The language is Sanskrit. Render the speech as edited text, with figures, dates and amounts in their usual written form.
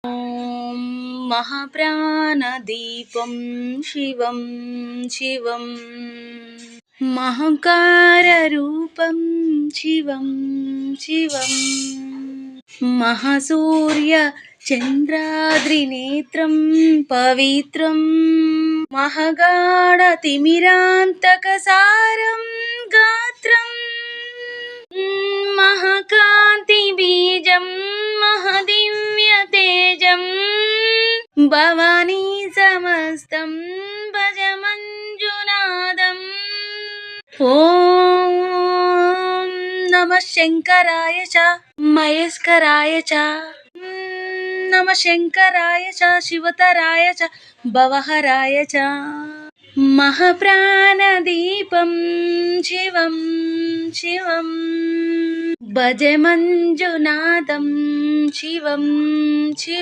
ॐ महाप्राणदीपं शिवं शिवं महङ्काररूपं शिवं शिवं महासूर्यचन्द्राद्रिनेत्रं पवित्रं महगाढतिमिरान्तकसारं गात्रम् महाकान्तिबीजं महदिव्यतेजं भवानी समस्तं भज मञ्जुनादम् ॐ नमः शङ्कराय च महेश्वराय च नमः शङ्कराय च शिवतराय च भवहराय च महाप्राणदीपं शिवं शिवं भज मञ्जुनाथं शिवं शिवम्।